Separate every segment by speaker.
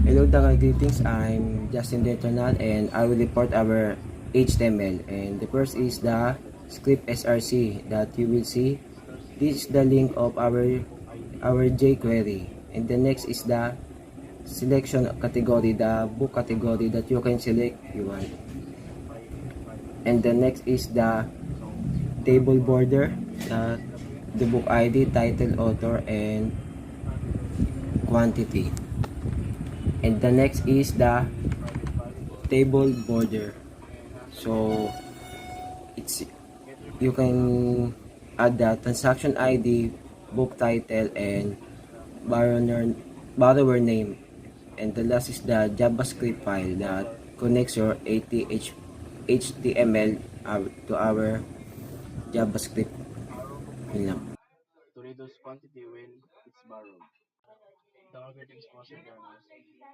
Speaker 1: Hello Dagal greetings, I'm Justin Detonal and I will report our HTML, and the first is the script src that you will see. This is the link of our jQuery, and the next is the selection category, the book category that you can select you want, and the next is the table border, the book ID, title, author, and quantity. And the next is the table border. So it's you can add the transaction ID, book title, and borrower name. And the last is the JavaScript file that connects your HTML to our JavaScript. Yun lang.
Speaker 2: To reduce quantity when it's borrowed. The algorithms posted learners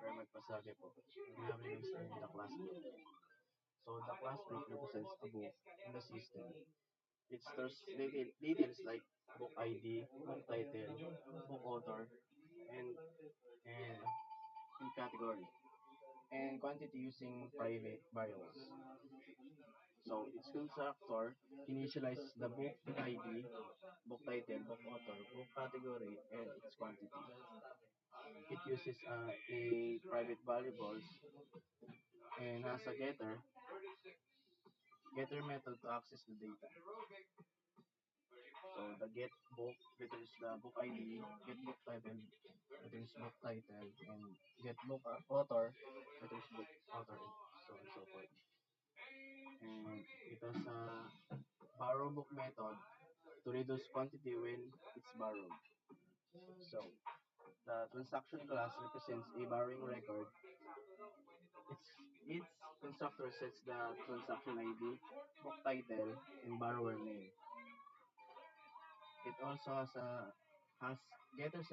Speaker 2: were magpasabi po. We have released in the class group. So the class group represents a book in the system. It stores details like book ID, book title, book author, and and, and category, and quantity using private variables. So its constructor initializes the book ID, book title, book author, book category, and its quantity. It uses a private variables and has a getter method to access the data. So the get book returns the book ID, get book title returns book title, and get book author returns book author, so on and so forth. And it has a borrow book method to reduce quantity when it's borrowed. So the transaction class represents a borrowing record. Its constructor sets the transaction ID, book title, and borrower name. It also has getters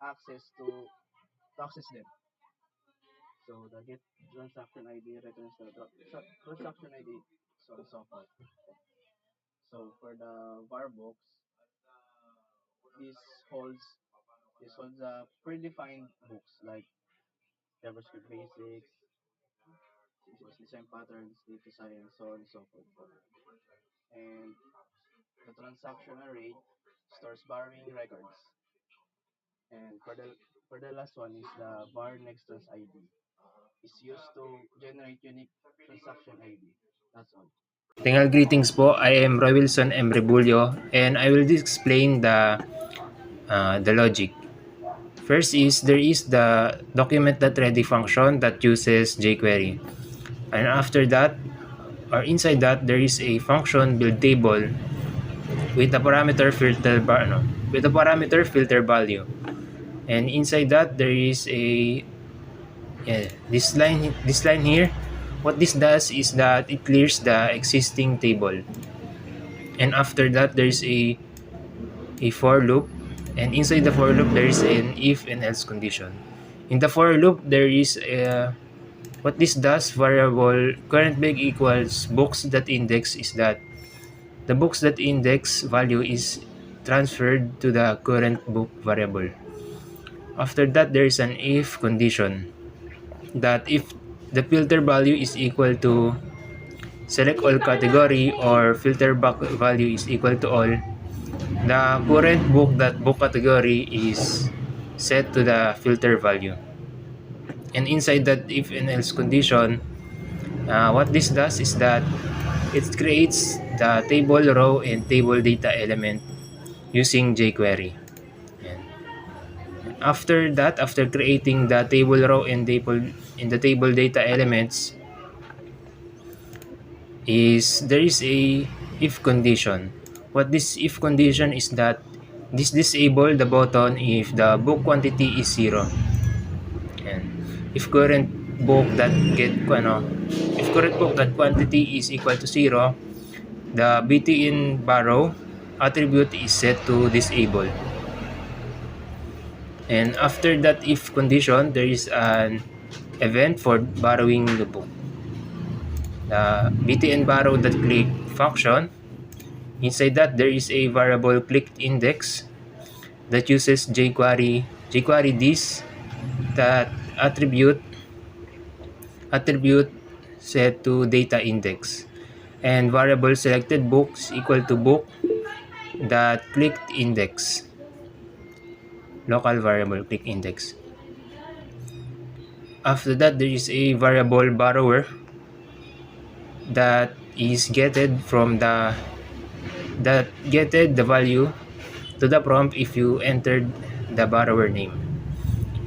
Speaker 2: access to access them. So the get transaction ID returns the transaction ID, so on and so forth. So for the var books, this holds predefined books like JavaScript basics, CSS design patterns, data science, so on and so forth. And the transaction array stores borrowing records. And for the last one is the var next trans ID. Is used to generate unique transaction ID. That's all.
Speaker 3: Tingal greetings po. I am Roy Wilson M. Rebulyo and I will explain the logic. First is there is the document.ready function that uses jQuery. And after that, or inside that, there is a function build table with a parameter filter value. And inside that, there is this line here. What this does is that it clears the existing table. And after that, there's a for loop, and inside the for loop there is an if and else condition. In the for loop there is what this does, variable current big equals books.index, is that the books.index value is transferred to the current book variable. After that, there is an if condition that if the filter value is equal to select all category or filter back value is equal to all, the current book category is set to the filter value. And inside that if and else condition, what this does is that it creates the table row and table data element using jQuery. And after that, after creating the table row and the table data elements, there is a if condition. What this if condition is that this disable the button if the book quantity is 0. And if current book that quantity is equal to 0, the btn borrow attribute is set to disable. And after that if condition, there is an event for borrowing the book. The btn borrow that click function, inside that there is a variable clicked index that uses jQuery this that attribute set to data index, and variable selected books equal to book that clicked index, local variable click index. After that, there is a variable borrower that is getted from the value to the prompt if you entered the borrower name.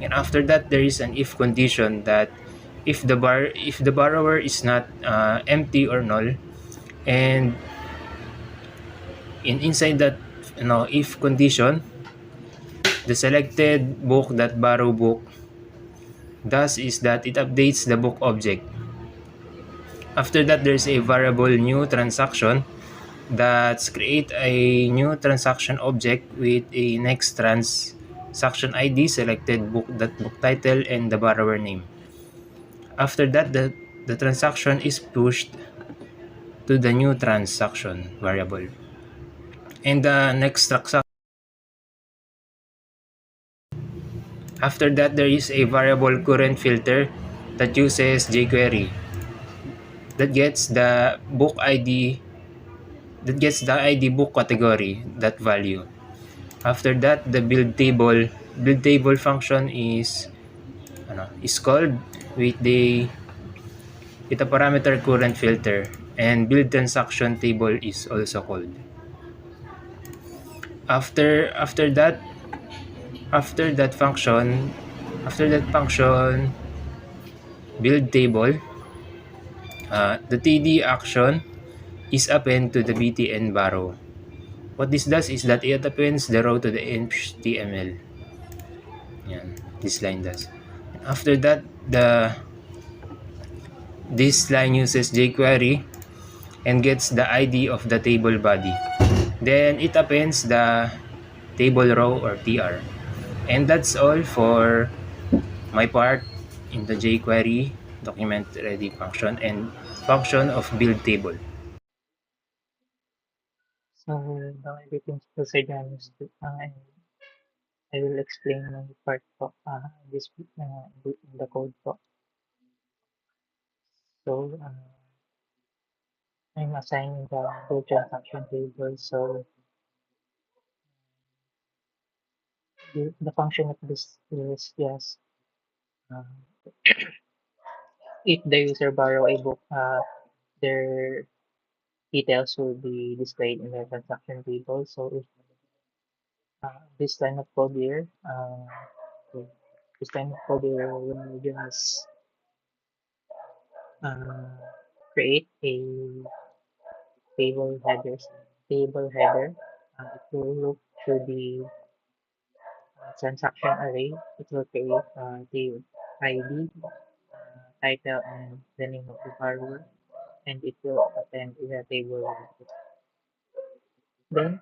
Speaker 3: And after that, there is an if condition that if the borrower is not empty or null, and inside that if condition, the selected book that borrow book does is that it updates the book object. After that, there's a variable new transaction that's create a new transaction object with a next transaction ID, selected book, that book title, and the borrower name. After that, the transaction is pushed to the new transaction variable. And the next transaction, after that, there is a variable current filter that uses jQuery that gets the book ID that gets the ID book category, that value. After that, the build table function is called with a parameter current filter, and build transaction table is also called. After that after that function build table, the TD action is append to the btn borrow. What this does is that it appends the row to the HTML. Yan, this line does. After that, this line uses jQuery and gets the ID of the table body. Then it appends the table row or TR. And that's all for my part in the jQuery document ready function and function of build table.
Speaker 4: So now everything's proceed understood, and I will explain my part po, this in the code po. So I'm assigning the whole transaction table. So the function of this is just uh, if the user borrow a book, their details will be displayed in the transaction table. So if this line of code here, so this line of code here will just uh, create a table header. It will look through the transaction array. It will create the ID, title, and the name of the borrower, and it will append in the table. Then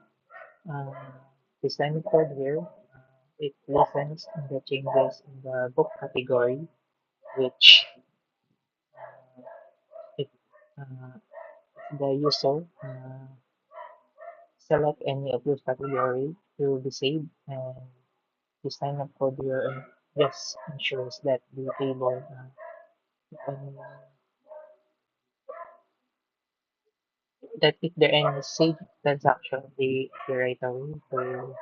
Speaker 4: uh, this line of code here, it listens in the changes in the book category, which if the user select any of those category, it will be saved, and this line of code here just ensures that the table when, that if there any saved transaction, they right away to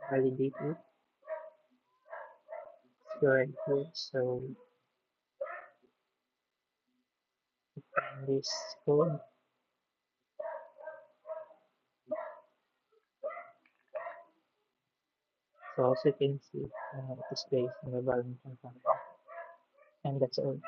Speaker 4: validate it. So right here, so in this code, so as you can see, it is based on the value transaction, and that's all.